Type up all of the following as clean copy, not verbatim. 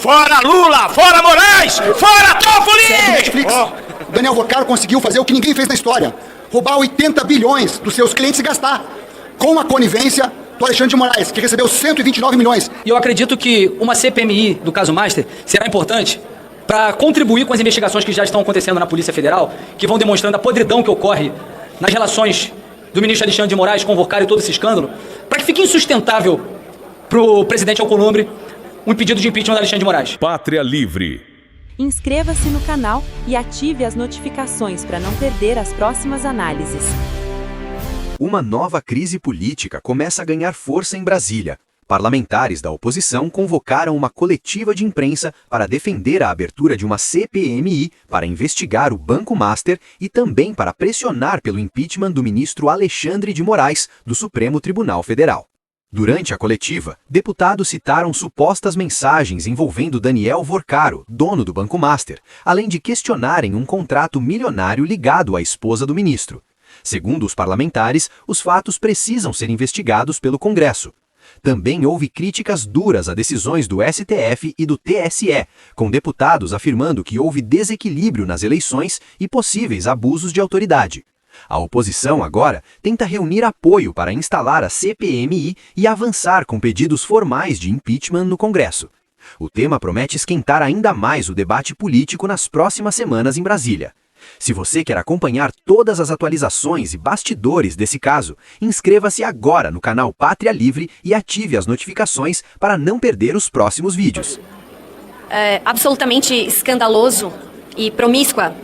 Fora Lula, fora Moraes, fora Toffoli! Netflix. Daniel Vorcaro conseguiu fazer o que ninguém fez na história. Roubar 80 bilhões dos seus clientes e gastar. Com a conivência do Alexandre de Moraes, que recebeu 129 milhões. E eu acredito que uma CPMI do caso Master será importante para contribuir com as investigações que já estão acontecendo na Polícia Federal, que vão demonstrando a podridão que ocorre nas relações do ministro Alexandre de Moraes com o Vorcaro e todo esse escândalo, para que fique insustentável para o presidente Alcolumbre um pedido de impeachment do Alexandre de Moraes. Pátria Livre. Inscreva-se no canal e ative as notificações para não perder as próximas análises. Uma nova crise política começa a ganhar força em Brasília. Parlamentares da oposição convocaram uma coletiva de imprensa para defender a abertura de uma CPMI para investigar o Banco Master e também para pressionar pelo impeachment do ministro Alexandre de Moraes, do Supremo Tribunal Federal. Durante a coletiva, deputados citaram supostas mensagens envolvendo Daniel Vorcaro, dono do Banco Master, além de questionarem um contrato milionário ligado à esposa do ministro. Segundo os parlamentares, os fatos precisam ser investigados pelo Congresso. Também houve críticas duras a decisões do STF e do TSE, com deputados afirmando que houve desequilíbrio nas eleições e possíveis abusos de autoridade. A oposição agora tenta reunir apoio para instalar a CPMI e avançar com pedidos formais de impeachment no Congresso. O tema promete esquentar ainda mais o debate político nas próximas semanas em Brasília. Se você quer acompanhar todas as atualizações e bastidores desse caso, inscreva-se agora no canal Pátria Livre e ative as notificações para não perder os próximos vídeos. É absolutamente escandaloso e promíscua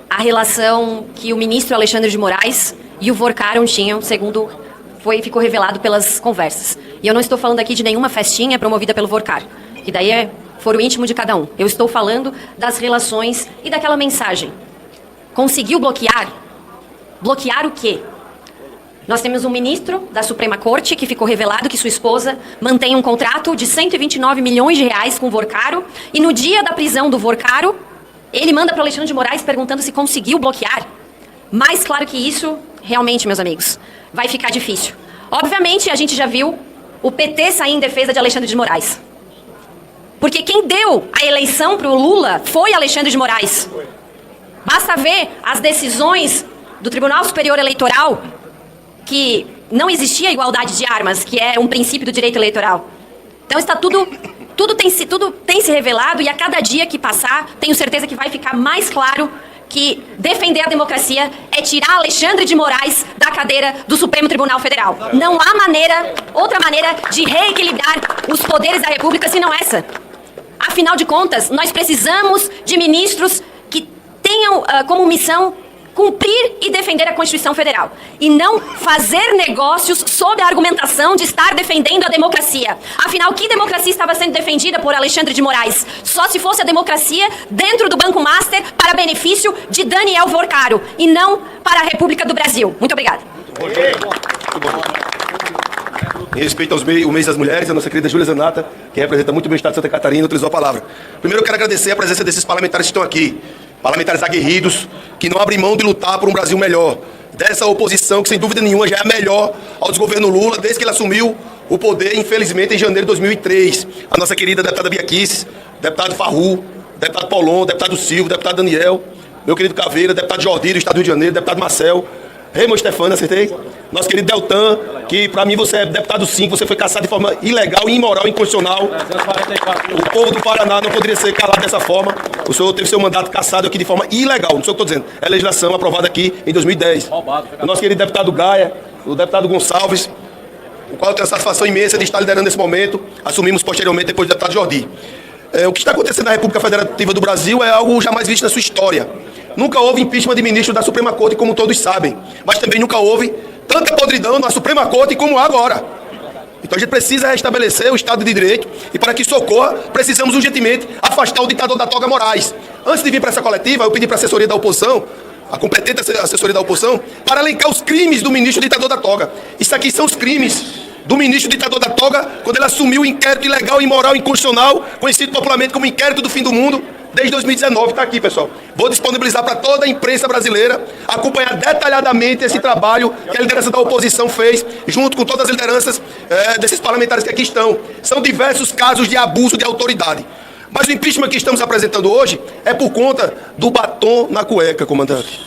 a relação que o ministro Alexandre de Moraes e o Vorcaro tinham, segundo ficou revelado pelas conversas. E eu não estou falando aqui de nenhuma festinha promovida pelo Vorcaro, que daí é foro íntimo de cada um. Eu estou falando das relações e daquela mensagem. Conseguiu bloquear? Bloquear o quê? Nós temos um ministro da Suprema Corte que ficou revelado que sua esposa mantém um contrato de 129 milhões de reais com o Vorcaro e no dia da prisão do Vorcaro, ele manda para o Alexandre de Moraes perguntando se conseguiu bloquear. Mais claro que isso, realmente, meus amigos, vai ficar difícil. Obviamente, a gente já viu o PT sair em defesa de Alexandre de Moraes. Porque quem deu a eleição para o Lula foi Alexandre de Moraes. Basta ver as decisões do Tribunal Superior Eleitoral, que não existia igualdade de armas, que é um princípio do direito eleitoral. Então está tudo tem se revelado e a cada dia que passar, tenho certeza que vai ficar mais claro que defender a democracia é tirar Alexandre de Moraes da cadeira do Supremo Tribunal Federal. Não há outra maneira de reequilibrar os poderes da República senão essa. Afinal de contas, nós precisamos de ministros que tenham como missão cumprir e defender a Constituição Federal. E não fazer negócios sob a argumentação de estar defendendo a democracia. Afinal, que democracia estava sendo defendida por Alexandre de Moraes? Só se fosse a democracia dentro do Banco Master para benefício de Daniel Vorcaro e não para a República do Brasil. Muito obrigada. Em respeito ao mês das mulheres, a nossa querida Júlia Zanata, que representa muito bem o Estado de Santa Catarina, utilizou a palavra. Primeiro eu quero agradecer a presença desses parlamentares que estão aqui. Parlamentares aguerridos, que não abrem mão de lutar por um Brasil melhor. Dessa oposição que, sem dúvida nenhuma, já é melhor ao desgoverno Lula, desde que ele assumiu o poder, infelizmente, em janeiro de 2003. A nossa querida deputada Bia Kicis, deputado Farru, deputado Paulon, deputado Silvio, deputado Daniel, meu querido Caveira, deputado Jordi, do Estado do Rio de Janeiro, deputado Marcel, Raymond Stefano, acertei? Nosso querido Deltan, que pra mim você é deputado sim, você foi caçado de forma ilegal, imoral, inconstitucional. O povo do Paraná não poderia ser calado dessa forma. O senhor teve seu mandato cassado aqui de forma ilegal, não sei o que eu estou dizendo. É legislação aprovada aqui em 2010. O nosso querido deputado Gaia, o deputado Gonçalves, o qual eu tenho a satisfação imensa de estar liderando nesse momento. Assumimos posteriormente depois do deputado Jordi. O que está acontecendo na República Federativa do Brasil é algo jamais visto na sua história. Nunca houve impeachment de ministro da Suprema Corte, como todos sabem. Mas também nunca houve tanta podridão na Suprema Corte como há agora. Então a gente precisa restabelecer o Estado de Direito e para que isso ocorra, precisamos urgentemente afastar o ditador da toga Moraes. Antes de vir para essa coletiva, eu pedi para a assessoria da oposição, a competente assessoria da oposição, para elencar os crimes do ministro ditador da toga. Isso aqui são os crimes do ministro ditador da toga quando ele assumiu o inquérito ilegal, imoral e inconstitucional, conhecido popularmente como inquérito do fim do mundo, desde 2019, está aqui, pessoal. Vou disponibilizar para toda a imprensa brasileira acompanhar detalhadamente esse trabalho que a liderança da oposição fez, junto com todas as lideranças desses parlamentares que aqui estão. São diversos casos de abuso de autoridade. Mas o impeachment que estamos apresentando hoje é por conta do batom na cueca, comandante.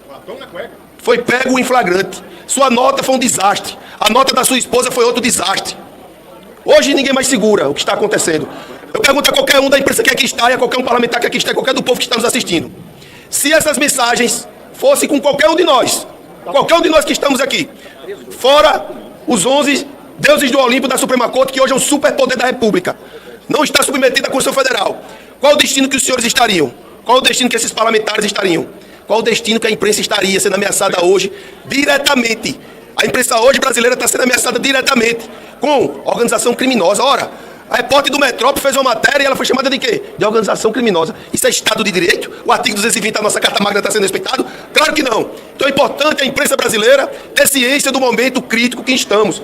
Batom na cueca? Foi pego em flagrante. Sua nota foi um desastre. A nota da sua esposa foi outro desastre. Hoje ninguém mais segura o que está acontecendo. Eu pergunto a qualquer um da imprensa que aqui está, e a qualquer um parlamentar que aqui está, e qualquer do povo que está nos assistindo. Se essas mensagens fossem com qualquer um de nós que estamos aqui, fora os 11 deuses do Olimpo da Suprema Corte, que hoje é um superpoder da República, não está submetido à Constituição Federal, qual o destino que os senhores estariam? Qual o destino que esses parlamentares estariam? Qual o destino que a imprensa estaria sendo ameaçada hoje diretamente? A imprensa hoje brasileira está sendo ameaçada diretamente com organização criminosa. Ora, a repórter do Metrópole fez uma matéria e ela foi chamada de quê? De organização criminosa. Isso é Estado de Direito? O artigo 220 da nossa Carta Magna está sendo respeitado? Claro que não. Então é importante a imprensa brasileira ter ciência do momento crítico que estamos.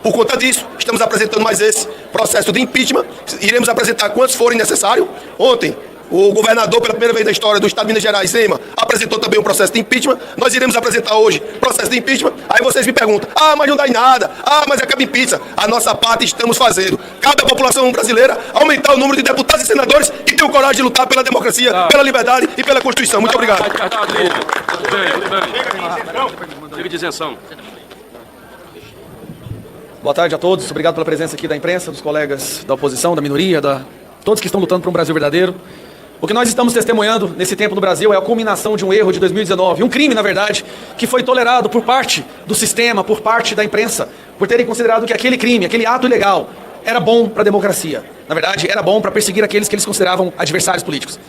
Por conta disso, estamos apresentando mais esse processo de impeachment. Iremos apresentar quantos forem necessários. Ontem, o governador, pela primeira vez na história do Estado de Minas Gerais, Zema, apresentou também um processo de impeachment. Nós iremos apresentar hoje processo de impeachment. Aí vocês me perguntam, mas não dá em nada. Mas acaba em pizza. A nossa parte estamos fazendo. Cabe à população brasileira aumentar o número de deputados e senadores que tenham coragem de lutar pela democracia, pela liberdade e pela Constituição. Muito obrigado. Chega de isenção. Boa tarde a todos, obrigado pela presença aqui da imprensa, dos colegas da oposição, da minoria, todos que estão lutando por um Brasil verdadeiro. O que nós estamos testemunhando nesse tempo no Brasil é a culminação de um erro de 2019, um crime, na verdade, que foi tolerado por parte do sistema, por parte da imprensa, por terem considerado que aquele crime, aquele ato ilegal, era bom para a democracia. Na verdade, era bom para perseguir aqueles que eles consideravam adversários políticos.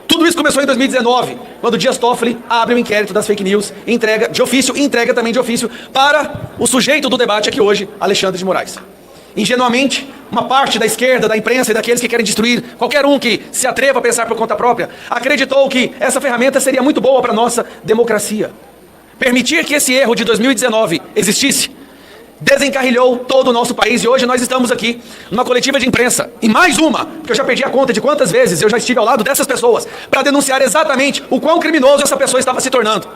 Tudo isso começou em 2019, quando Dias Toffoli abre o inquérito das fake news, entrega de ofício e entrega também de ofício para o sujeito do debate aqui hoje, Alexandre de Moraes. Ingenuamente, uma parte da esquerda, da imprensa e daqueles que querem destruir qualquer um que se atreva a pensar por conta própria, acreditou que essa ferramenta seria muito boa para a nossa democracia. Permitir que esse erro de 2019 existisse desencarrilhou todo o nosso país e hoje nós estamos aqui numa coletiva de imprensa, e mais uma, porque eu já perdi a conta de quantas vezes eu já estive ao lado dessas pessoas para denunciar exatamente o quão criminoso essa pessoa estava se tornando.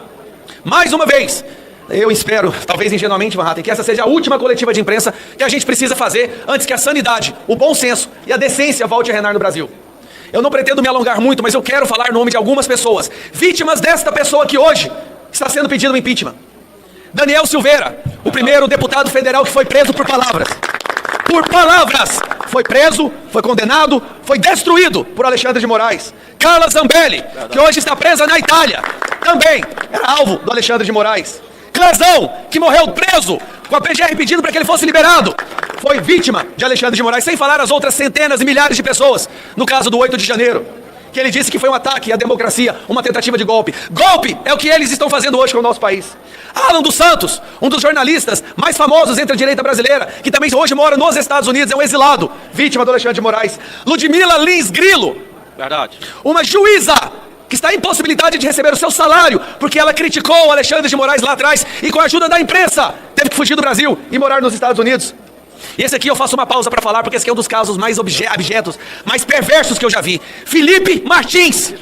Mais uma vez, eu espero, talvez ingenuamente, Van Hatten, que essa seja a última coletiva de imprensa que a gente precisa fazer antes que a sanidade, o bom senso e a decência volte a reinar no Brasil. Eu não pretendo me alongar muito, mas eu quero falar no nome de algumas pessoas, vítimas desta pessoa que hoje está sendo pedido o impeachment. Daniel Silveira, o primeiro deputado federal que foi preso por palavras. Por palavras! Foi preso, foi condenado, foi destruído por Alexandre de Moraes. Carla Zambelli, que hoje está presa na Itália, também era alvo do Alexandre de Moraes. Clezão, que morreu preso, com a PGR pedindo para que ele fosse liberado, foi vítima de Alexandre de Moraes, sem falar as outras centenas e milhares de pessoas, no caso do 8 de janeiro. Que ele disse que foi um ataque à democracia, uma tentativa de golpe. Golpe é o que eles estão fazendo hoje com o nosso país. Alan dos Santos, um dos jornalistas mais famosos entre a direita brasileira, que também hoje mora nos Estados Unidos, é um exilado, vítima do Alexandre de Moraes. Ludmila Lins Grilo, Verdade. uma juíza que está impossibilitada de receber o seu salário, porque ela criticou o Alexandre de Moraes lá atrás e com a ajuda da imprensa teve que fugir do Brasil e morar nos Estados Unidos. E esse aqui eu faço uma pausa para falar, porque esse aqui é um dos casos mais abjetos, mais perversos que eu já vi. Felipe Martins,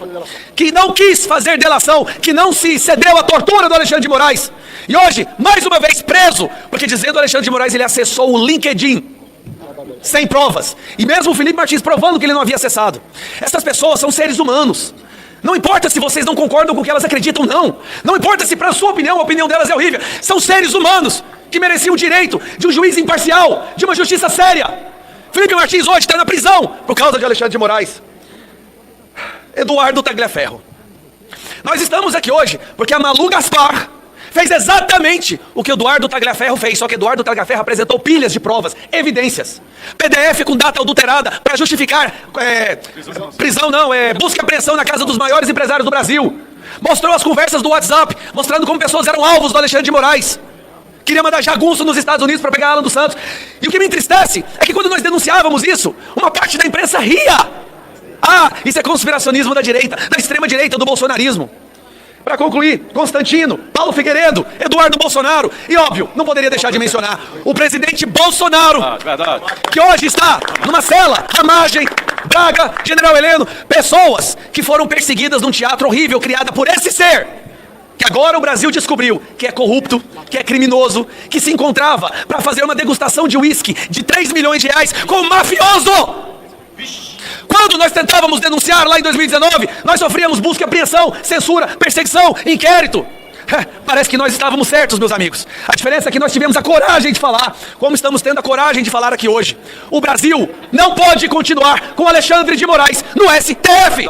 que não quis fazer delação, que não se cedeu à tortura do Alexandre de Moraes. E hoje, mais uma vez preso, porque dizendo o Alexandre de Moraes, ele acessou o LinkedIn sem provas. E mesmo o Felipe Martins provando que ele não havia acessado. Essas pessoas são seres humanos. Não importa se vocês não concordam com o que elas acreditam, não. Não importa se para a sua opinião, a opinião delas é horrível. São seres humanos que mereciam o direito de um juiz imparcial, de uma justiça séria. Felipe Martins hoje está na prisão por causa de Alexandre de Moraes. Eduardo Tagliaferro. Nós estamos aqui hoje porque a Malu Gaspar fez exatamente o que o Eduardo Tagliaferro fez, só que Eduardo Tagliaferro apresentou pilhas de provas, evidências, PDF com data adulterada para justificar busca e apreensão na casa dos maiores empresários do Brasil. Mostrou as conversas do WhatsApp, mostrando como pessoas eram alvos do Alexandre de Moraes. Queria mandar jagunço nos Estados Unidos para pegar Alan dos Santos. E o que me entristece é que quando nós denunciávamos isso, uma parte da imprensa ria. Isso é conspiracionismo da direita, da extrema direita, do bolsonarismo. Para concluir, Constantino, Paulo Figueiredo, Eduardo Bolsonaro e, óbvio, não poderia deixar de mencionar o presidente Bolsonaro, que hoje está numa cela, Ramagem, Braga, General Heleno, pessoas que foram perseguidas num teatro horrível criado por esse ser, que agora o Brasil descobriu que é corrupto, que é criminoso, que se encontrava para fazer uma degustação de uísque de 3 milhões de reais com um mafioso. Quando nós tentávamos denunciar lá em 2019, nós sofríamos busca e apreensão, censura, perseguição, inquérito. Parece que nós estávamos certos, meus amigos. A diferença é que nós tivemos a coragem de falar, como estamos tendo a coragem de falar aqui hoje. O Brasil não pode continuar com Alexandre de Moraes no STF.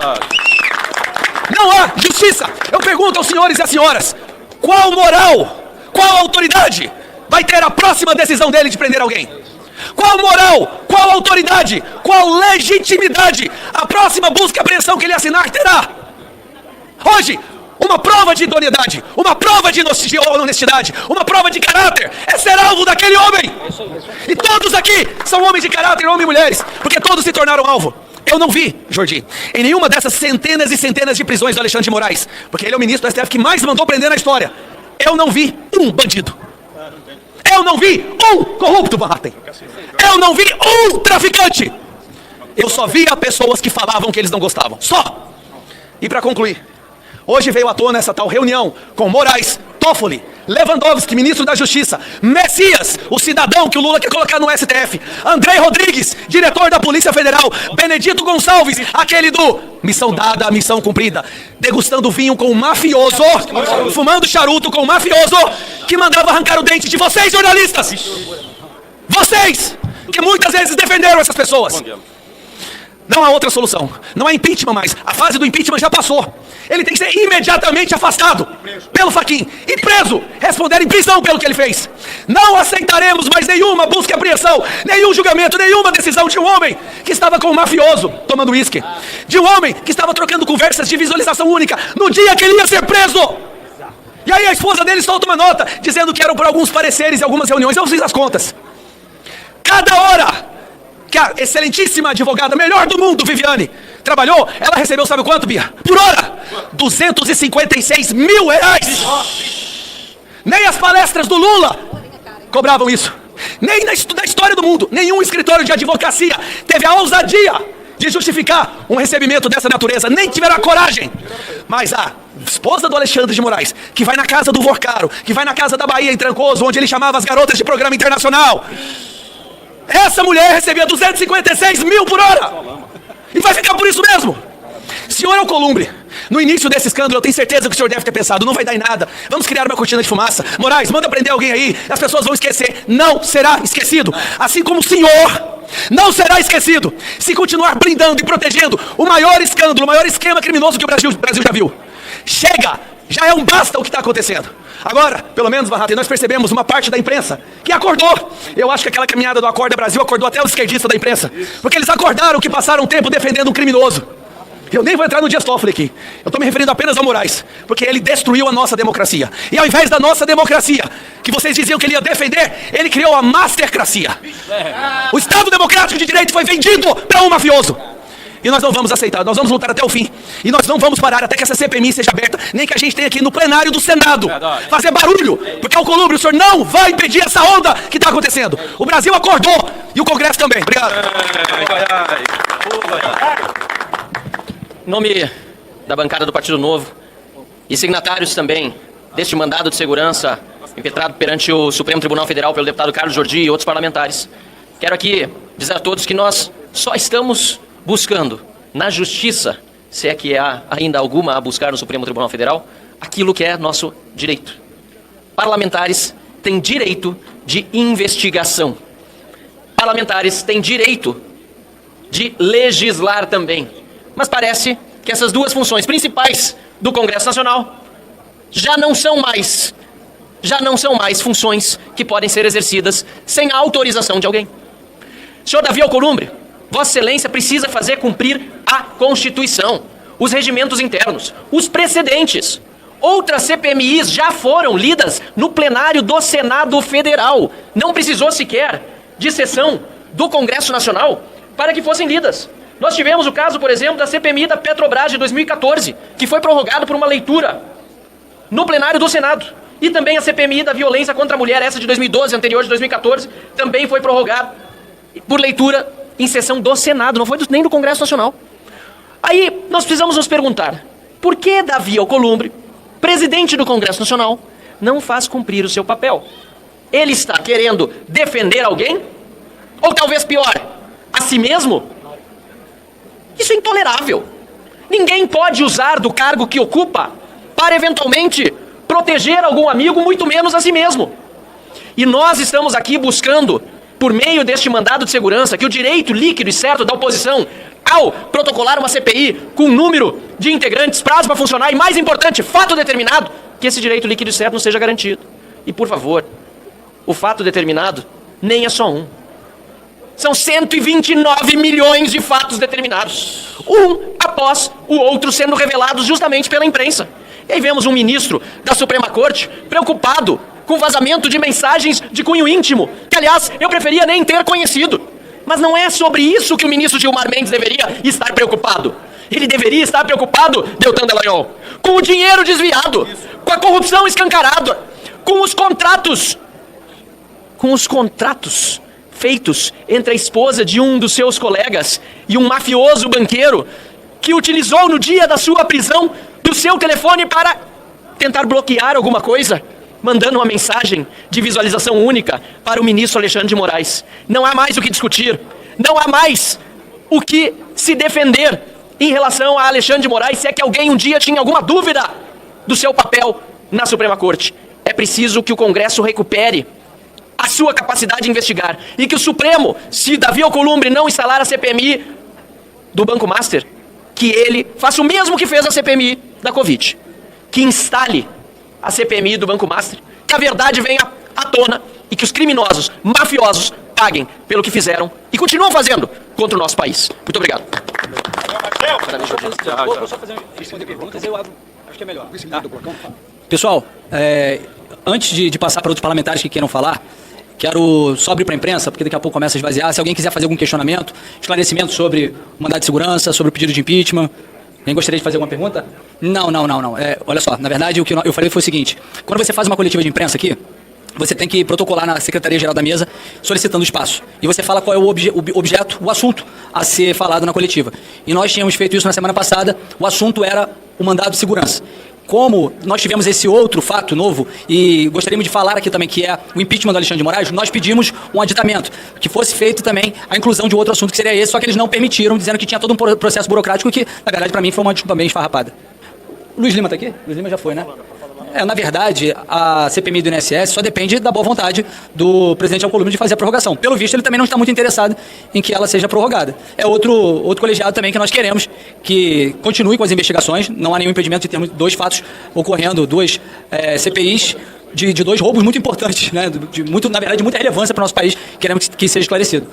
Não há justiça. Eu pergunto aos senhores e às senhoras, qual moral, qual autoridade vai ter a próxima decisão dele de prender alguém? Qual moral, qual autoridade, qual legitimidade a próxima busca e apreensão que ele assinar terá? Hoje, uma prova de idoneidade, uma prova de honestidade, uma prova de caráter é ser alvo daquele homem. E todos aqui são homens de caráter, homens e mulheres, porque todos se tornaram alvo. Eu não vi, Jordi, em nenhuma dessas centenas e centenas de prisões do Alexandre de Moraes, porque ele é o ministro do STF que mais mandou prender na história. Eu não vi um bandido. Eu não vi um corrupto, Van Hatten. Eu não vi um traficante. Eu só via pessoas que falavam que eles não gostavam. Só. E para concluir, hoje veio à tona essa tal reunião com Moraes, Toffoli, Lewandowski, ministro da Justiça, Messias, o cidadão que o Lula quer colocar no STF, Andrei Rodrigues, diretor da Polícia Federal, Benedito Gonçalves, aquele do missão dada, missão cumprida, degustando vinho com um mafioso, fumando charuto com um mafioso, que mandava arrancar o dente de vocês, jornalistas! Vocês, que muitas vezes defenderam essas pessoas. Não há outra solução. Não há impeachment mais. A fase do impeachment já passou. Ele tem que ser imediatamente afastado pelo Fachin e preso, responder em prisão pelo que ele fez. Não aceitaremos mais nenhuma busca e apreensão, nenhum julgamento, nenhuma decisão de um homem que estava com um mafioso tomando uísque, de um homem que estava trocando conversas de visualização única no dia que ele ia ser preso. E aí a esposa dele solta uma nota dizendo que eram por alguns pareceres e algumas reuniões. Eu fiz as contas. Cada hora que a excelentíssima advogada, melhor do mundo, Viviane, trabalhou, ela recebeu, sabe quanto, Bia? Por hora! 256 mil reais! Nem as palestras do Lula cobravam isso. Nem na história do mundo, nenhum escritório de advocacia teve a ousadia de justificar um recebimento dessa natureza, nem tiveram a coragem. Mas a esposa do Alexandre de Moraes, que vai na casa do Vorcaro, que vai na casa da Bahia, em Trancoso, onde ele chamava as garotas de programa internacional, essa mulher recebia 256 mil por hora. E vai ficar por isso mesmo. Senhor Alcolumbre, no início desse escândalo, eu tenho certeza que o senhor deve ter pensado, não vai dar em nada, vamos criar uma cortina de fumaça. Moraes, manda prender alguém aí, as pessoas vão esquecer. Não será esquecido. Assim como o senhor não será esquecido se continuar blindando e protegendo o maior escândalo, o maior esquema criminoso que o Brasil já viu. Chega! Já é um basta o que está acontecendo. Agora, pelo menos, Van Hatten, nós percebemos uma parte da imprensa que acordou. Eu acho que aquela caminhada do Acorda Brasil acordou até os esquerdistas da imprensa. Porque eles acordaram que passaram um tempo defendendo um criminoso. Eu nem vou entrar no Dias Toffoli aqui. Eu estou me referindo apenas ao Moraes. Porque ele destruiu a nossa democracia. E ao invés da nossa democracia, que vocês diziam que ele ia defender, ele criou a mastercracia. O Estado Democrático de Direito foi vendido para um mafioso. E nós não vamos aceitar, nós vamos lutar até o fim. E nós não vamos parar até que essa CPMI seja aberta, nem que a gente tenha aqui no plenário do Senado fazer barulho, porque Alcolumbre, o senhor não vai impedir essa onda que está acontecendo. O Brasil acordou e o Congresso também. Obrigado. Em nome da bancada do Partido Novo e signatários também deste mandado de segurança impetrado perante o Supremo Tribunal Federal pelo deputado Carlos Jordi e outros parlamentares, quero aqui dizer a todos que nós só estamos buscando na justiça, se é que há ainda alguma a buscar no Supremo Tribunal Federal, aquilo que é nosso direito. Parlamentares têm direito de investigação. Parlamentares têm direito de legislar também. Mas parece que essas duas funções principais do Congresso Nacional já não são mais funções que podem ser exercidas sem a autorização de alguém. Senhor Davi Alcolumbre, Vossa Excelência precisa fazer cumprir a Constituição, os regimentos internos, os precedentes. Outras CPMIs já foram lidas no plenário do Senado Federal. Não precisou sequer de sessão do Congresso Nacional para que fossem lidas. Nós tivemos o caso, por exemplo, da CPMI da Petrobras de 2014, que foi prorrogado por uma leitura no plenário do Senado. E também a CPMI da violência contra a mulher, essa de 2012, anterior de 2014, também foi prorrogada por leitura em sessão do Senado, não foi nem do Congresso Nacional. Aí nós precisamos nos perguntar, por que Davi Alcolumbre, presidente do Congresso Nacional, não faz cumprir o seu papel? Ele está querendo defender alguém? Ou talvez pior, a si mesmo? Isso é intolerável. Ninguém pode usar do cargo que ocupa para eventualmente proteger algum amigo, muito menos a si mesmo. E nós estamos aqui buscando, por meio deste mandado de segurança, que o direito líquido e certo da oposição ao protocolar uma CPI com número de integrantes, prazo para funcionar e, mais importante, fato determinado, que esse direito líquido e certo não seja garantido. E, por favor, o fato determinado nem é só um. São 129 milhões de fatos determinados, um após o outro sendo revelados justamente pela imprensa. E aí vemos um ministro da Suprema Corte preocupado com vazamento de mensagens de cunho íntimo, que, aliás, eu preferia nem ter conhecido. Mas não é sobre isso que o ministro Gilmar Mendes deveria estar preocupado. Ele deveria estar preocupado, Deltan Dallagnol, com o dinheiro desviado, com a corrupção escancarada, com os contratos feitos entre a esposa de um dos seus colegas e um mafioso banqueiro que utilizou no dia da sua prisão do seu telefone para tentar bloquear alguma coisa, mandando uma mensagem de visualização única para o ministro Alexandre de Moraes. Não há mais o que discutir, não há mais o que se defender em relação a Alexandre de Moraes, se é que alguém um dia tinha alguma dúvida do seu papel na Suprema Corte. É preciso que o Congresso recupere a sua capacidade de investigar e que o Supremo, se Davi Alcolumbre não instalar a CPMI do Banco Master, que ele faça o mesmo que fez a CPMI da Covid, que instale a CPMI do Banco Master, que a verdade venha à tona e que os criminosos, mafiosos, paguem pelo que fizeram e continuam fazendo contra o nosso país. Muito obrigado. Vou só responder perguntas, eu acho que é melhor. Tá? Pessoal, antes de passar para outros parlamentares que queiram falar, quero só abrir para a imprensa, porque daqui a pouco começa a esvaziar. Se alguém quiser fazer algum questionamento, esclarecimento sobre o mandado de segurança, sobre o pedido de impeachment. Alguém gostaria de fazer alguma pergunta? Não. Olha só, na verdade o que eu falei foi o seguinte: quando você faz uma coletiva de imprensa aqui, você tem que protocolar na Secretaria-Geral da Mesa solicitando espaço. E você fala qual é o objeto, o assunto a ser falado na coletiva. E nós tínhamos feito isso na semana passada, o assunto era o mandado de segurança. Como nós tivemos esse outro fato novo, e gostaríamos de falar aqui também, que é o impeachment do Alexandre de Moraes, nós pedimos um aditamento, que fosse feito também a inclusão de outro assunto que seria esse, só que eles não permitiram, dizendo que tinha todo um processo burocrático que, na verdade, para mim foi uma desculpa bem esfarrapada. Luiz Lima está aqui? Luiz Lima já foi, né? Na verdade, a CPMI do INSS só depende da boa vontade do presidente Alcolumbre de fazer a prorrogação. Pelo visto, ele também não está muito interessado em que ela seja prorrogada. É outro colegiado também que nós queremos que continue com as investigações. Não há nenhum impedimento de termos dois fatos ocorrendo, duas CPIs de dois roubos muito importantes, né? Na verdade, de muita relevância para o nosso país. Queremos que seja esclarecido.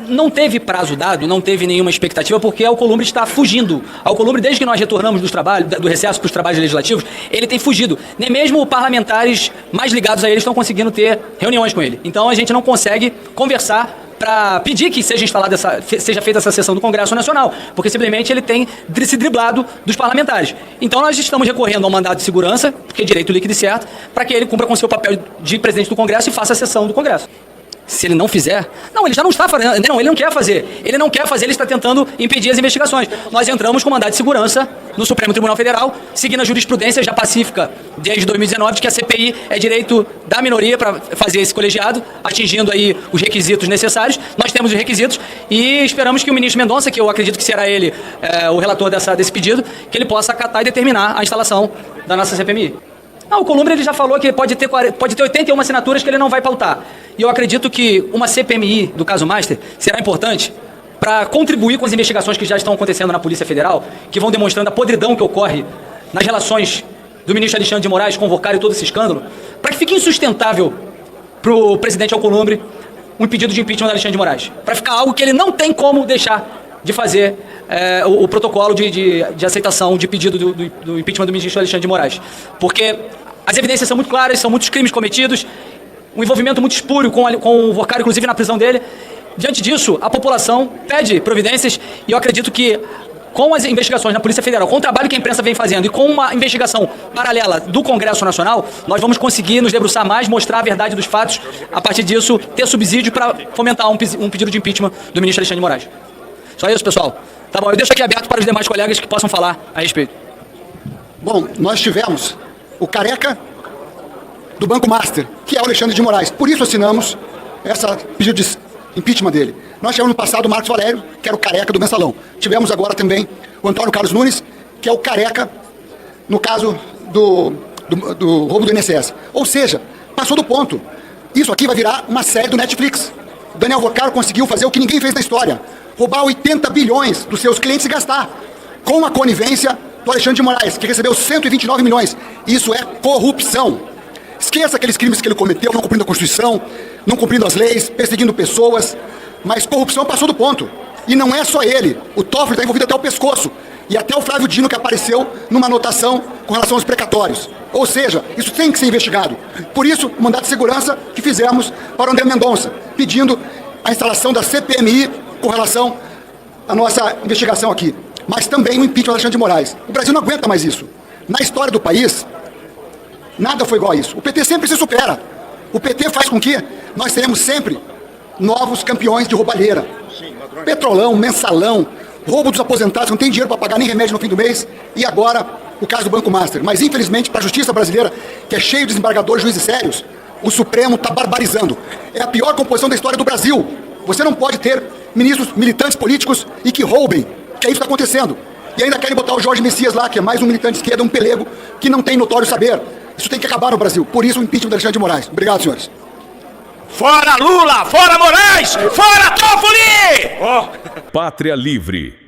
Não teve prazo dado, não teve nenhuma expectativa, porque a Alcolumbre está fugindo. A Alcolumbre, desde que nós retornamos do recesso para os trabalhos legislativos, ele tem fugido. Nem mesmo parlamentares mais ligados a ele estão conseguindo ter reuniões com ele. Então a gente não consegue conversar para pedir que seja feita essa sessão do Congresso Nacional, porque simplesmente ele tem se driblado dos parlamentares. Então nós estamos recorrendo ao mandado de segurança, porque é direito líquido e certo, para que ele cumpra com seu papel de presidente do Congresso e faça a sessão do Congresso. Se ele não fizer... Não, ele já não está fazendo... Não, ele não quer fazer. Ele não quer fazer, ele está tentando impedir as investigações. Nós entramos com mandado de segurança no Supremo Tribunal Federal, seguindo a jurisprudência já pacífica desde 2019, de que a CPI é direito da minoria para fazer esse colegiado, atingindo aí os requisitos necessários. Nós temos os requisitos e esperamos que o ministro Mendonça, que eu acredito que será ele o relator desse pedido, que ele possa acatar e determinar a instalação da nossa CPMI. O Alcolumbre ele já falou que pode ter 81 assinaturas que ele não vai pautar. E eu acredito que uma CPMI do caso Master será importante para contribuir com as investigações que já estão acontecendo na Polícia Federal, que vão demonstrando a podridão que ocorre nas relações do ministro Alexandre de Moraes com o Vocário e todo esse escândalo, para que fique insustentável para o presidente Alcolumbre um pedido de impeachment do Alexandre de Moraes. Para ficar algo que ele não tem como deixar de fazer o protocolo de aceitação de pedido do impeachment do ministro Alexandre de Moraes. Porque as evidências são muito claras, são muitos crimes cometidos, um envolvimento muito espúrio com o Vocário, inclusive na prisão dele. Diante disso, a população pede providências e eu acredito que com as investigações na Polícia Federal, com o trabalho que a imprensa vem fazendo e com uma investigação paralela do Congresso Nacional, nós vamos conseguir nos debruçar mais, mostrar a verdade dos fatos, a partir disso ter subsídio para fomentar um pedido de impeachment do ministro Alexandre de Moraes. Só isso, pessoal. Tá bom, eu deixo aqui aberto para os demais colegas que possam falar a respeito. Bom, nós tivemos o careca do Banco Master, que é o Alexandre de Moraes. Por isso assinamos esse pedido de impeachment dele. Nós tivemos no passado o Marcos Valério, que era o careca do mensalão. Tivemos agora também o Antônio Carlos Nunes, que é o careca, no caso do roubo do INSS. Ou seja, passou do ponto. Isso aqui vai virar uma série do Netflix. O Daniel Vocaro conseguiu fazer o que ninguém fez na história. Roubar 80 bilhões dos seus clientes e gastar. Com a conivência do Alexandre de Moraes, que recebeu 129 milhões. Isso é corrupção. Esqueça aqueles crimes que ele cometeu, não cumprindo a Constituição, não cumprindo as leis, perseguindo pessoas. Mas corrupção passou do ponto. E não é só ele. O Toffoli está envolvido até o pescoço. E até o Flávio Dino, que apareceu numa anotação com relação aos precatórios. Ou seja, isso tem que ser investigado. Por isso, o mandato de segurança que fizemos para o André Mendonça, pedindo a instalação da CPMI com relação à nossa investigação aqui. Mas também o impeachment do Alexandre de Moraes. O Brasil não aguenta mais isso. Na história do país, nada foi igual a isso. O PT sempre se supera. O PT faz com que nós tenhamos sempre novos campeões de roubalheira. Petrolão, mensalão, roubo dos aposentados, não tem dinheiro para pagar nem remédio no fim do mês, e agora o caso do Banco Master. Mas, infelizmente, para a justiça brasileira, que é cheio de desembargadores, juízes sérios, o Supremo está barbarizando. É a pior composição da história do Brasil. Você não pode ter ministros militantes políticos e que roubem, que é isso que está acontecendo. E ainda querem botar o Jorge Messias lá, que é mais um militante de esquerda, um pelego, que não tem notório saber. Isso tem que acabar no Brasil. Por isso, o impeachment do Alexandre de Moraes. Obrigado, senhores. Fora Lula! Fora Moraes! Fora Toffoli! Pátria Livre.